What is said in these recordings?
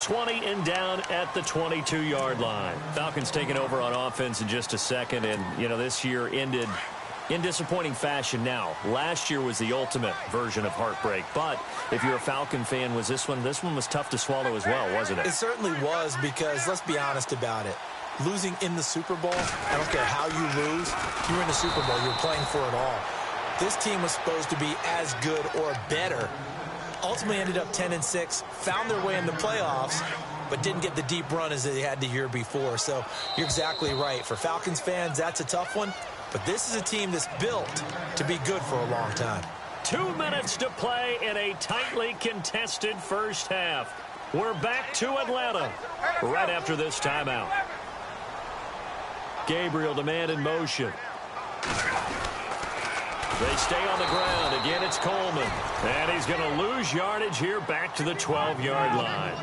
20 and down at the 22-yard line. Falcons taking over on offense in just a second, and, you know, this year ended in disappointing fashion. Now, last year was the ultimate version of heartbreak, but if you're a Falcon fan, was this one was tough to swallow as well, wasn't it? It certainly was, because let's be honest about it. Losing in the Super Bowl, I don't care how you lose, you're in the Super Bowl, you're playing for it all. This team was supposed to be as good or better. Ultimately ended up 10-6, found their way in the playoffs, but didn't get the deep run as they had the year before. So you're exactly right. For Falcons fans, that's a tough one, but this is a team that's built to be good for a long time. 2 minutes to play in a tightly contested first half. We're back to Atlanta right after this timeout. Gabriel, the man in motion. They stay on the ground. Again, it's Coleman. And he's going to lose yardage here back to the 12-yard line.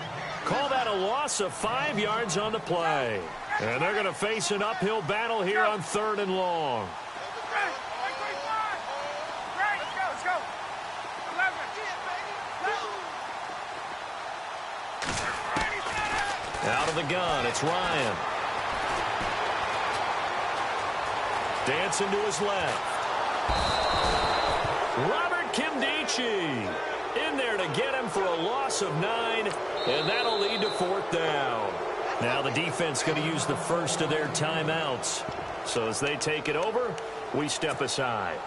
Call that a loss of 5 yards on the play. And they're going to face an uphill battle here on 3rd and long. Out of the gun, it's Ryan. Dancing to his left. Robert Kimdichie in there to get him for a loss of 9, and that'll lead to 4th down. Now the defense going to use the first of their timeouts. So as they take it over, we step aside.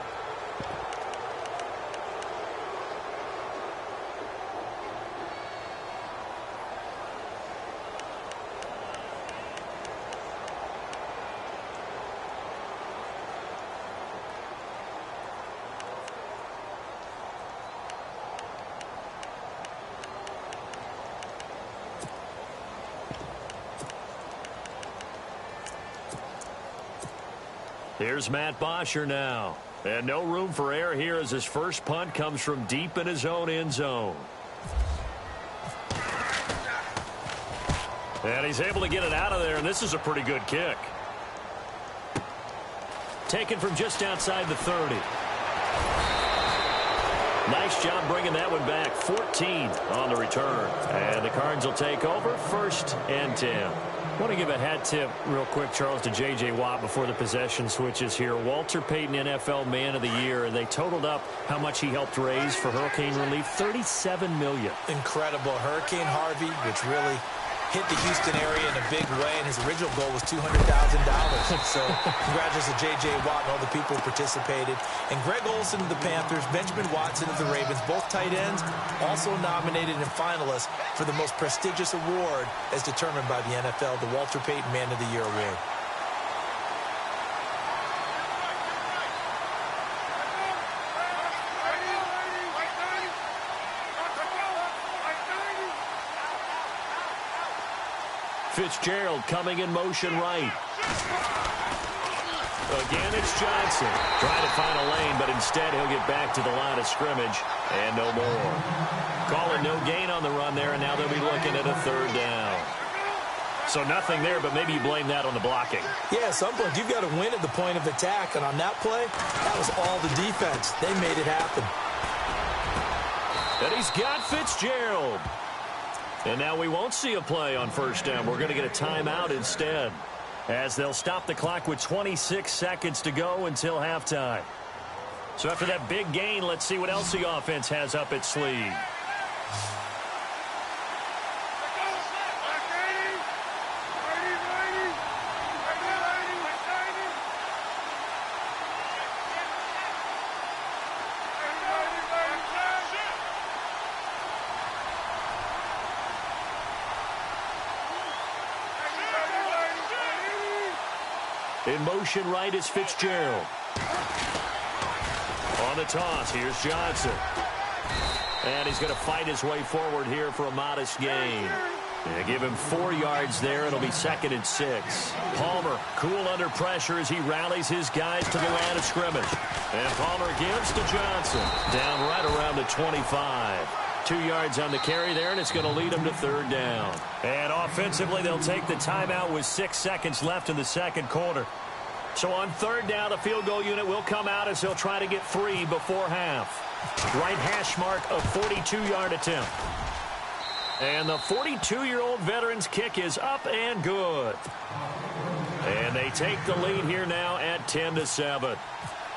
Here's Matt Bosher now. And no room for error here as his first punt comes from deep in his own end zone. And he's able to get it out of there, and this is a pretty good kick. Taken from just outside the 30. Nice job bringing that one back. 14 on the return. And the Cards will take over 1st and 10. I want to give a hat tip real quick, Charles, to J.J. Watt before the possession switches here. Walter Payton, NFL Man of the Year, and they totaled up how much he helped raise for hurricane relief, $37 million. Incredible. Hurricane Harvey, which really hit the Houston area in a big way, and his original goal was $200,000. So congratulations to J.J. Watt and all the people who participated. And Greg Olsen of the Panthers, Benjamin Watson of the Ravens, both tight ends, also nominated and finalists for the most prestigious award as determined by the NFL, the Walter Payton Man of the Year Award. Fitzgerald coming in motion right. Again, it's Johnson. Trying to find a lane, but instead he'll get back to the line of scrimmage and no more. Calling no gain on the run there, and now they'll be looking at a 3rd down. So nothing there, but maybe you blame that on the blocking. Yeah, at some point you've got to win at the point of attack, and on that play, that was all the defense. They made it happen. And he's got Fitzgerald. And now we won't see a play on 1st down. We're going to get a timeout instead, as they'll stop the clock with 26 seconds to go until halftime. So after that big gain, let's see what else the offense has up its sleeve. In motion right is Fitzgerald. On the toss, here's Johnson. And he's going to fight his way forward here for a modest gain. They give him 4 yards there. It'll be 2nd and 6. Palmer cool under pressure as he rallies his guys to the line of scrimmage. And Palmer gives to Johnson. Down right around the 25. 2 yards on the carry there, and it's going to lead them to 3rd down. And offensively, they'll take the timeout with 6 seconds left in the 2nd quarter. So on 3rd down, the field goal unit will come out as they'll try to get 3 before half. Right hash mark of 42-yard attempt. And the 42-year-old veteran's kick is up and good. And they take the lead here now at 10-7.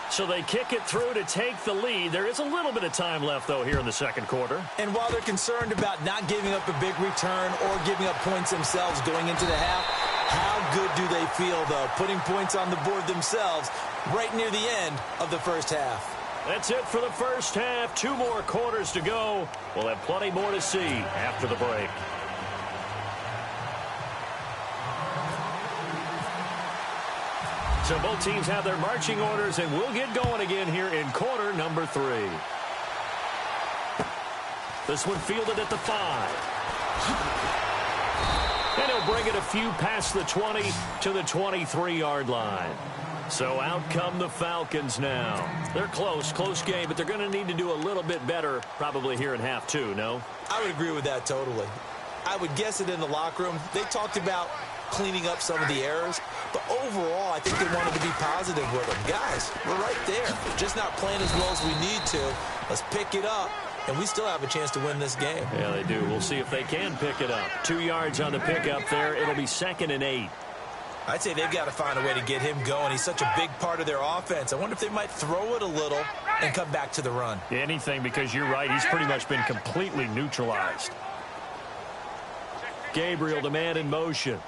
So they kick it through to take the lead. There is a little bit of time left, though, here in the second quarter. And while they're concerned about not giving up a big return or giving up points themselves going into the half, how good do they feel, though, putting points on the board themselves right near the end of the first half? That's it for the first half. 2 more quarters to go. We'll have plenty more to see after the break. So both teams have their marching orders, and we'll get going again here in quarter number 3. This one fielded at the 5. And he'll bring it a few past the 20 to the 23-yard line. So out come the Falcons now. They're close game, but they're going to need to do a little bit better probably here in half 2, no? I would agree with that totally. I would guess it in the locker room. They talked about cleaning up some of the errors, but overall, I think they wanted to be positive with them. Guys, we're right there. We're just not playing as well as we need to. Let's pick it up, and we still have a chance to win this game. Yeah, they do. We'll see if they can pick it up. 2 yards on the pickup there. It'll be 2nd and 8. I'd say they've got to find a way to get him going. He's such a big part of their offense. I wonder if they might throw it a little and come back to the run. Anything, because you're right. He's pretty much been completely neutralized. Gabriel, the man in motion.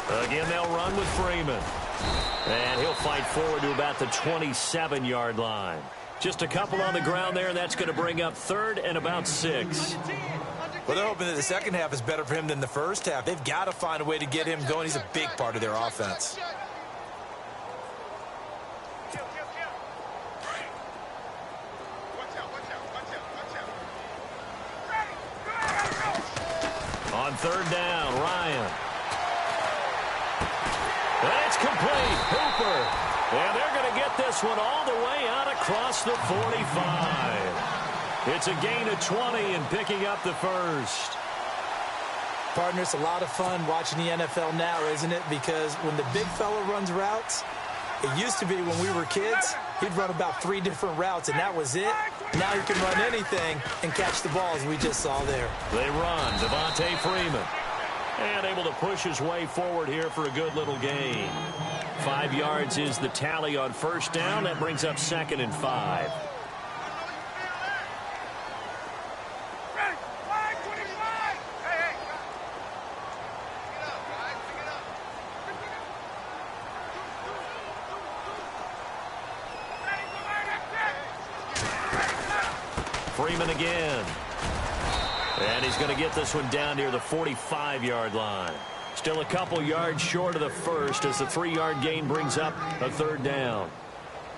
Again, they'll run with Freeman. And he'll fight forward to about the 27-yard line. Just a couple on the ground there, and that's going to bring up 3rd and about 6. Well, they're hoping that the second half is better for him than the first half. They've got to find a way to get him going. He's a big part of their offense. On 3rd down, Ryan. And it's complete. Hooper. And they're going to get this one all the way out across the 45. It's a gain of 20 and picking up the first. Partner, it's a lot of fun watching the NFL now, isn't it? Because when the big fella runs routes, it used to be when we were kids, he'd run about 3 different routes, and that was it. Now he can run anything and catch the ball, as we just saw there. They run. Devontae Freeman. And able to push his way forward here for a good little gain. 5 yards is the tally on first down. That brings up 2nd and 5. Freeman again. And he's going to get this one down near the 45-yard line. Still a couple yards short of the first as the 3-yard gain brings up a 3rd down.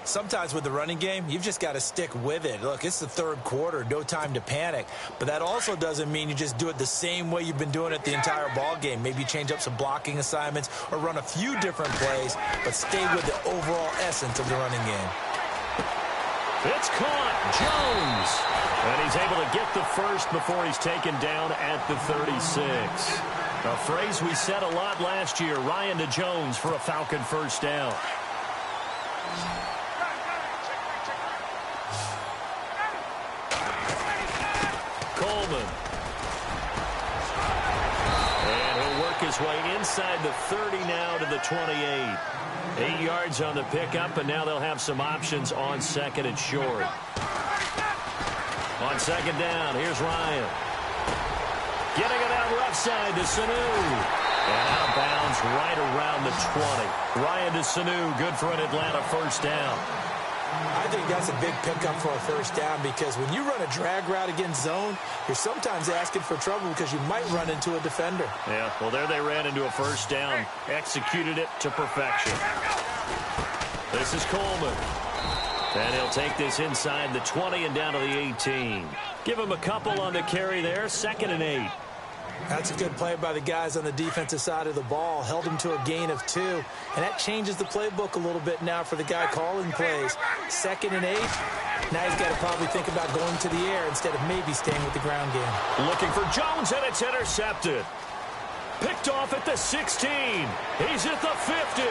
Sometimes with the running game, you've just got to stick with it. Look, it's the 3rd quarter, no time to panic. But that also doesn't mean you just do it the same way you've been doing it the entire ball game. Maybe change up some blocking assignments or run a few different plays, but stay with the overall essence of the running game. It's caught. Jones. And he's able to get the first before he's taken down at the 36. A phrase we said a lot last year, Ryan to Jones for a Falcon first down. Coleman. And he'll work his way inside the 30 now to the 28. 8 yards on the pickup, and now they'll have some options on 2nd and short. On 2nd down, here's Ryan. Getting it out left side to Sanu. And out of bounds right around the 20. Ryan to Sanu, good for an Atlanta first down. I think that's a big pickup for a first down because when you run a drag route against zone, you're sometimes asking for trouble because you might run into a defender. Yeah, well, there they ran into a first down. Executed it to perfection. This is Coleman. And he'll take this inside the 20 and down to the 18. Give him a couple on the carry there. 2nd and 8. That's a good play by the guys on the defensive side of the ball. Held him to a gain of 2. And that changes the playbook a little bit now for the guy calling plays. 2nd and 8. Now he's got to probably think about going to the air instead of maybe staying with the ground game. Looking for Jones, and it's intercepted. Picked off at the 16. He's at the 50.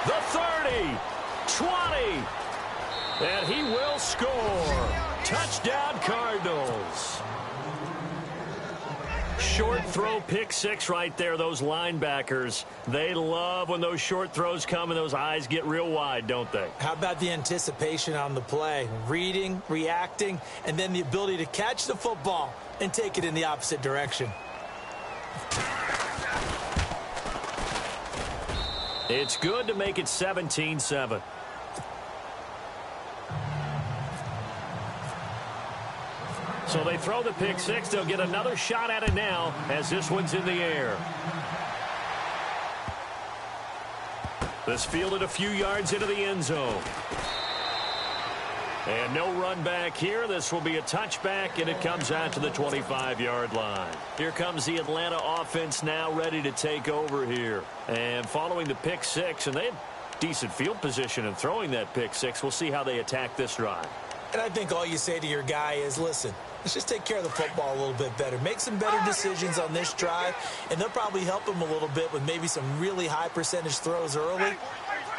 The 30. 20. And he will score. Touchdown, Cardinals. Short throw, pick six right there. Those linebackers, they love when those short throws come and those eyes get real wide, don't they? How about the anticipation on the play? Reading, reacting, and then the ability to catch the football and take it in the opposite direction. It's good to make it 17-7. So they throw the pick six. They'll get another shot at it now as this one's in the air. This fielded a few yards into the end zone. And no run back here. This will be a touchback, and it comes out to the 25-yard line. Here comes the Atlanta offense now ready to take over here. And following the pick six, and they have decent field position in throwing that pick six. We'll see how they attack this drive. And I think all you say to your guy is, listen, let's just take care of the football a little bit better. Make some better decisions on this drive, and they'll probably help him a little bit with maybe some really high percentage throws early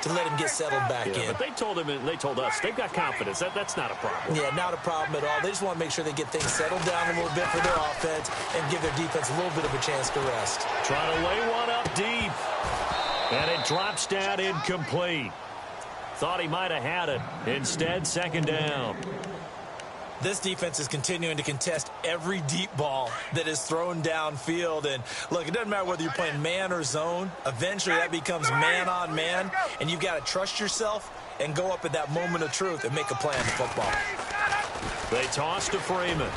to let him get settled back in. But they told him, and they told us, they've got confidence. That's not a problem. Yeah, not a problem at all. They just want to make sure they get things settled down a little bit for their offense and give their defense a little bit of a chance to rest. Trying to lay one up deep. And it drops down incomplete. Thought he might have had it. Instead, second down. This defense is continuing to contest every deep ball that is thrown downfield. And, look, it doesn't matter whether you're playing man or zone. Eventually, that becomes man-on-man, and you've got to trust yourself and go up at that moment of truth and make a play on the football. They toss to Freeman.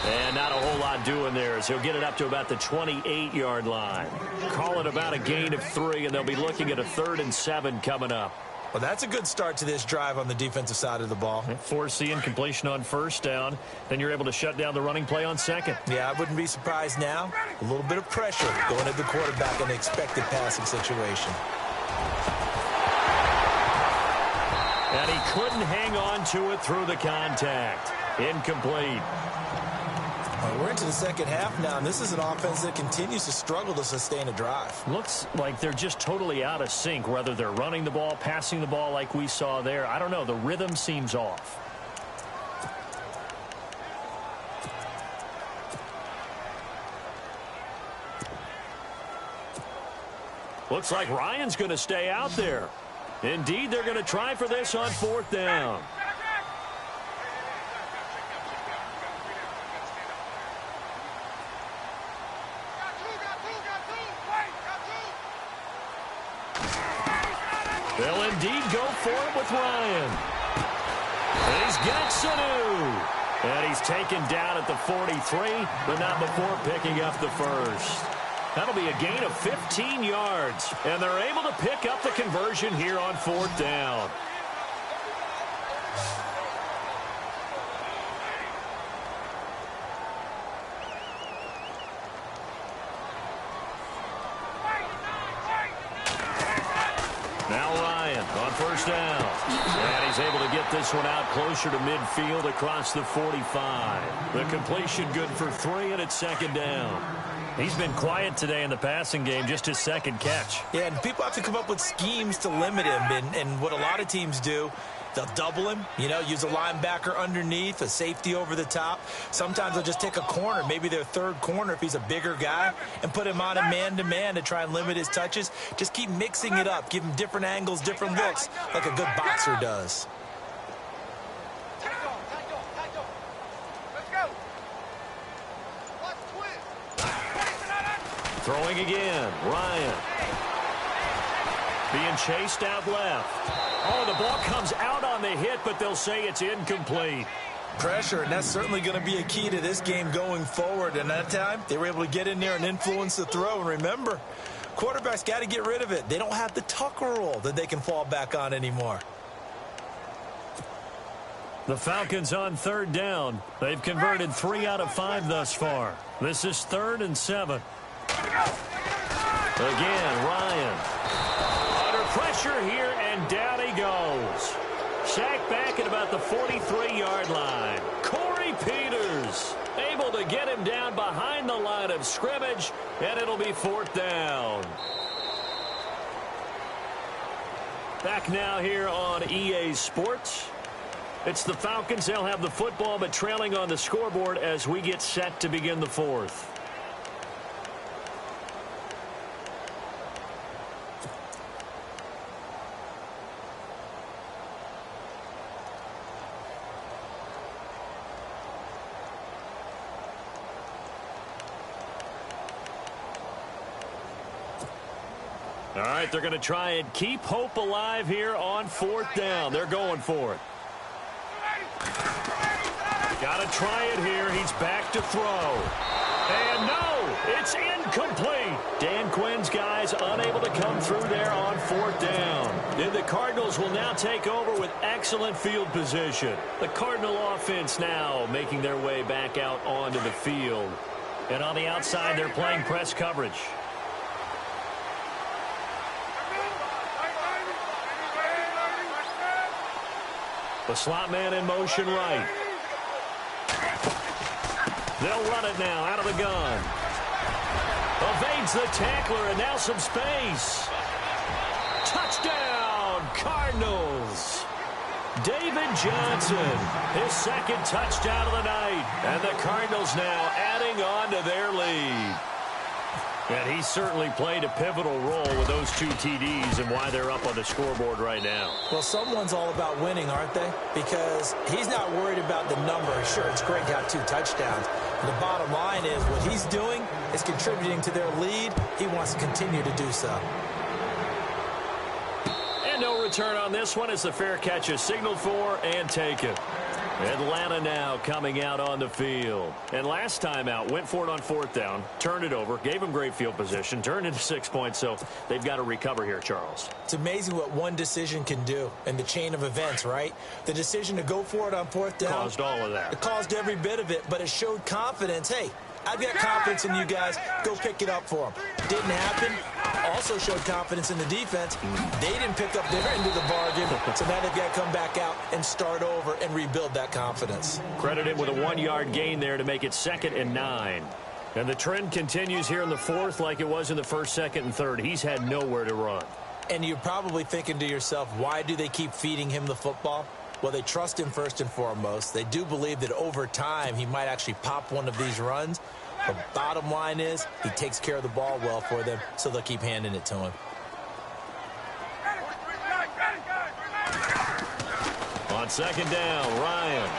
And not a whole lot doing there as he'll get it up to about the 28-yard line. Call it about a gain of 3, and they'll be looking at a 3rd and 7 coming up. Well, that's a good start to this drive on the defensive side of the ball. Force the incompletion on first down. Then you're able to shut down the running play on second. Yeah, I wouldn't be surprised now. A little bit of pressure going at the quarterback in an expected passing situation. And he couldn't hang on to it through the contact. Incomplete. We're into the second half now, and this is an offense that continues to struggle to sustain a drive. Looks like they're just totally out of sync, whether they're running the ball, passing the ball like we saw there. I don't know. The rhythm seems off. Looks like Ryan's going to stay out there. Indeed, they're going to try for this on 4th down. They'll indeed go for it with Ryan. And he's got Sanu. And he's taken down at the 43, but not before picking up the first. That'll be a gain of 15 yards. And they're able to pick up the conversion here on 4th down. Now Ryan on first down. And he's able to get this one out closer to midfield across the 45. The completion good for 3, and it's second down. He's been quiet today in the passing game, just his second catch. Yeah, and people have to come up with schemes to limit him. And what a lot of teams do, they'll double him, use a linebacker underneath, a safety over the top. Sometimes they'll just take a corner, maybe their third corner if he's a bigger guy, and put him on a man-to-man to try and limit his touches. Just keep mixing it up, give him different angles, different looks, like a good boxer does. Throwing again, Ryan. Being chased out left. Oh, the ball comes out on the hit, but they'll say it's incomplete. Pressure, and that's certainly going to be a key to this game going forward. And that time, they were able to get in there and influence the throw. And remember, quarterbacks got to get rid of it. They don't have the Tucker rule that they can fall back on anymore. The Falcons on 3rd down. They've converted 3 out of 5 thus far. This is 3rd and 7. Again, Ryan. Under pressure here, and down he goes. Sacked back at about the 43-yard line. Corey Peters able to get him down behind the line of scrimmage, and it'll be 4th down. Back now here on EA Sports. It's the Falcons. They'll have the football, but trailing on the scoreboard as we get set to begin the 4th. All right, they're going to try and keep hope alive here on 4th down. They're going for it. Got to try it here. He's back to throw. And no, it's incomplete. Dan Quinn's guys unable to come through there on 4th down. And the Cardinals will now take over with excellent field position. The Cardinal offense now making their way back out onto the field. And on the outside, they're playing press coverage. The slot man in motion right. They'll run it now out of the gun. Evades the tackler, and now some space. Touchdown, Cardinals. David Johnson, his 2nd touchdown of the night. And the Cardinals now adding on to their lead. And he certainly played a pivotal role with those 2 TDs and why they're up on the scoreboard right now. Well, someone's all about winning, aren't they? Because he's not worried about the number. Sure, it's great to have 2 touchdowns. The bottom line is what he's doing is contributing to their lead. He wants to continue to do so. And no return on this one as the fair catch is signaled for and taken. Atlanta now coming out on the field. And last time out, went for it on 4th down, turned it over, gave them great field position, turned into 6 points, so they've got to recover here, Charles. It's amazing what one decision can do in the chain of events, right? The decision to go for it on 4th down. Caused all of that. It caused every bit of it, but it showed confidence. Hey, I've got confidence in you guys. Go pick it up for them. Didn't happen. Also showed confidence in the defense. They didn't pick up their end of the bargain, so now they've got to come back out and start over and rebuild that confidence. Credit him with a 1-yard gain there to make it 2nd and 9. And the trend continues here in the 4th like it was in the 1st, 2nd, and 3rd. He's had nowhere to run. And you're probably thinking to yourself, why do they keep feeding him the football? Well, they trust him first and foremost. They do believe that over time he might actually pop one of these runs. The bottom line is he takes care of the ball well for them, so they'll keep handing it to him. On 2nd down, Ryan.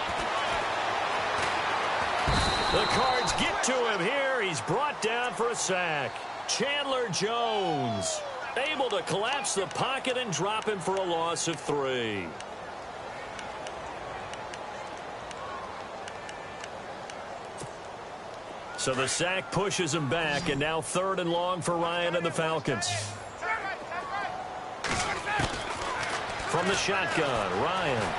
The Cards get to him here. He's brought down for a sack. Chandler Jones able to collapse the pocket and drop him for a loss of 3. So the sack pushes him back, and now 3rd and long for Ryan and the Falcons. From the shotgun, Ryan.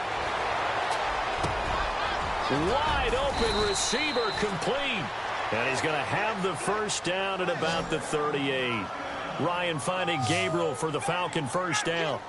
Wide open receiver complete. And he's going to have the 1st down at about the 38. Ryan finding Gabriel for the Falcon 1st down.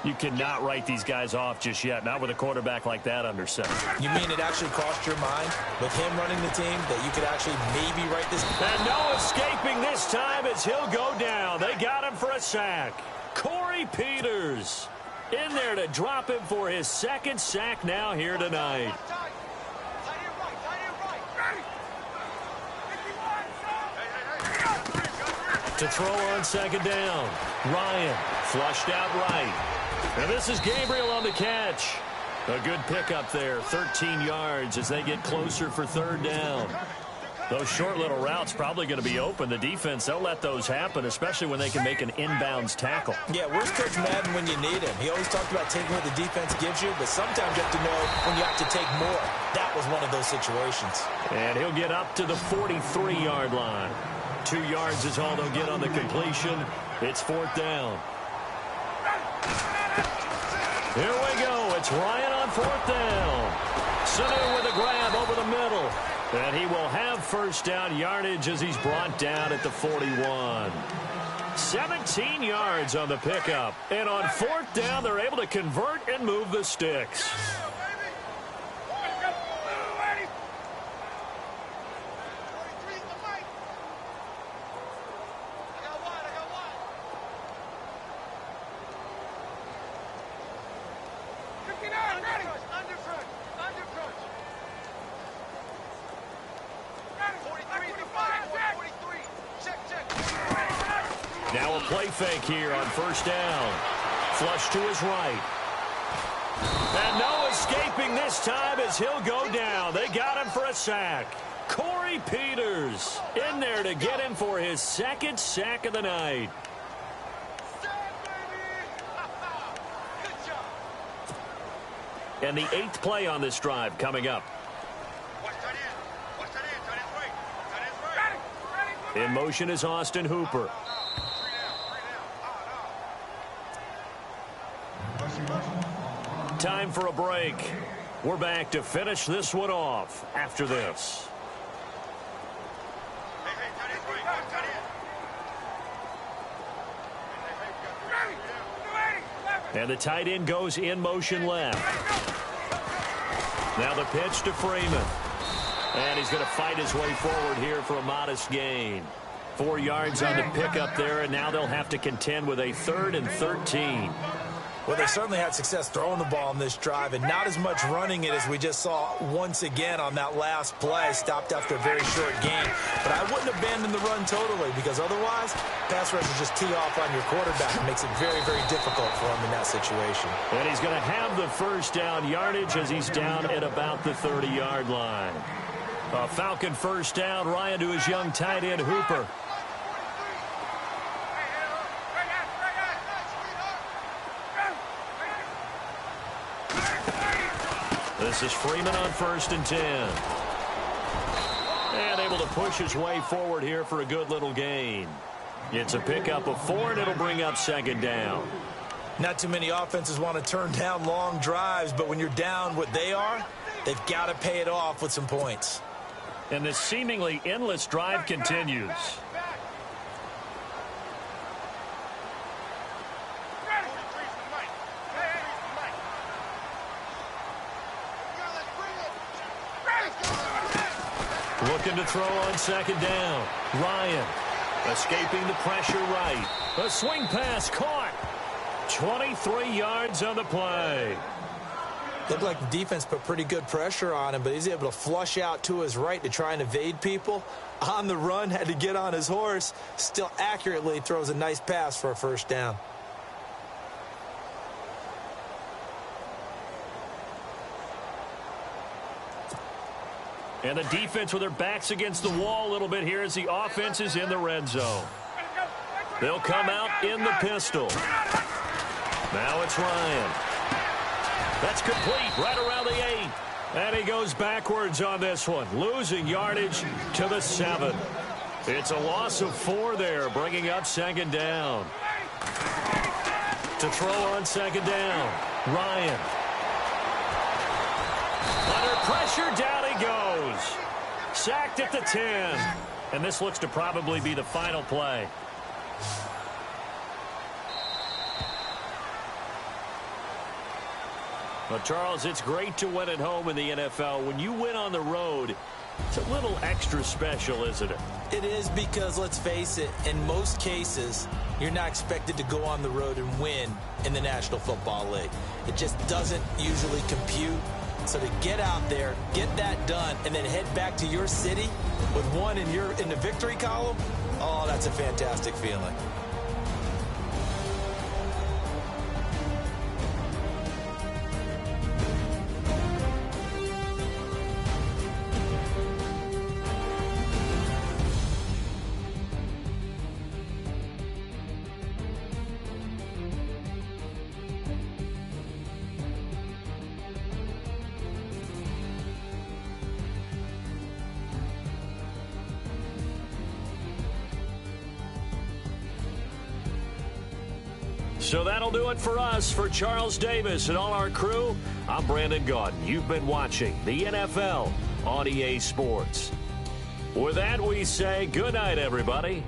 You cannot write these guys off just yet, not with a quarterback like that under center. You mean it actually crossed your mind with him running the team that you could actually maybe write this? And no escaping this time as he'll go down. They got him for a sack. Corey Peters in there to drop him for his 2nd sack now here tonight. To throw on 2nd down. Ryan flushed out right. And this is Gabriel on the catch. A good pickup there, 13 yards as they get closer for 3rd down. Those short little routes probably going to be open. The defense, they'll let those happen, especially when they can make an inbounds tackle. Yeah, where's Coach Madden when you need him? He always talked about taking what the defense gives you, but sometimes you have to know when you have to take more. That was one of those situations. And he'll get up to the 43-yard line. 2 yards is all they'll get on the completion. It's 4th down. Here we go. It's Ryan on 4th down. Sanu with a grab over the middle. And he will have 1st down yardage as he's brought down at the 41. 17 yards on the pickup. And on 4th down, they're able to convert and move the sticks. Now a play fake here on 1st down. Flush to his right. And no escaping this time as he'll go down. They got him for a sack. Corey Peters in there to get him for his 2nd sack of the night. And the 8th play on this drive coming up. In motion is Austin Hooper. Time for a break. We're back to finish this one off after this. And the tight end goes in motion left. Now the pitch to Freeman. And he's going to fight his way forward here for a modest gain. 4 yards on the pickup there, and now they'll have to contend with a 3rd and 13. Well, they certainly had success throwing the ball in this drive, and not as much running it as we just saw once again on that last play. Stopped after a very short gain. But I wouldn't abandon the run totally, because otherwise, pass rushers just tee off on your quarterback. It makes it very, very difficult for him in that situation. And he's going to have the first down yardage as he's down at about the 30-yard line. A Falcon first down. Ryan to his young tight end, Hooper. This is Freeman on 1st and 10. And able to push his way forward here for a good little gain. It's a pickup of 4, and it'll bring up 2nd down. Not too many offenses want to turn down long drives, but when you're down what they are, they've got to pay it off with some points. And this seemingly endless drive continues. Looking to throw on 2nd down. Ryan escaping the pressure right. A swing pass caught. 23 yards on the play. Looked like the defense put pretty good pressure on him, but he's able to flush out to his right to try and evade people. On the run, had to get on his horse. Still accurately throws a nice pass for a first down. And the defense with their backs against the wall a little bit here as the offense is in the red zone. They'll come out in the pistol. Now it's Ryan. That's complete right around the 8. And he goes backwards on this one, losing yardage to the 7. It's a loss of 4 there, bringing up 2nd down. To throw on 2nd down, Ryan. Under pressure, down he goes. Sacked at the 10. And this looks to probably be the final play. Well, Charles, it's great to win at home in the NFL. When you win on the road, it's a little extra special, isn't it? It is, because, let's face it, in most cases, you're not expected to go on the road and win in the National Football League. It just doesn't usually compute. So to get out there, get that done, and then head back to your city with one in the victory column, oh, that's a fantastic feeling. So that'll do it for us. For Charles Davis and all our crew, I'm Brandon Gaudin. You've been watching the NFL on EA Sports. With that, we say good night, everybody.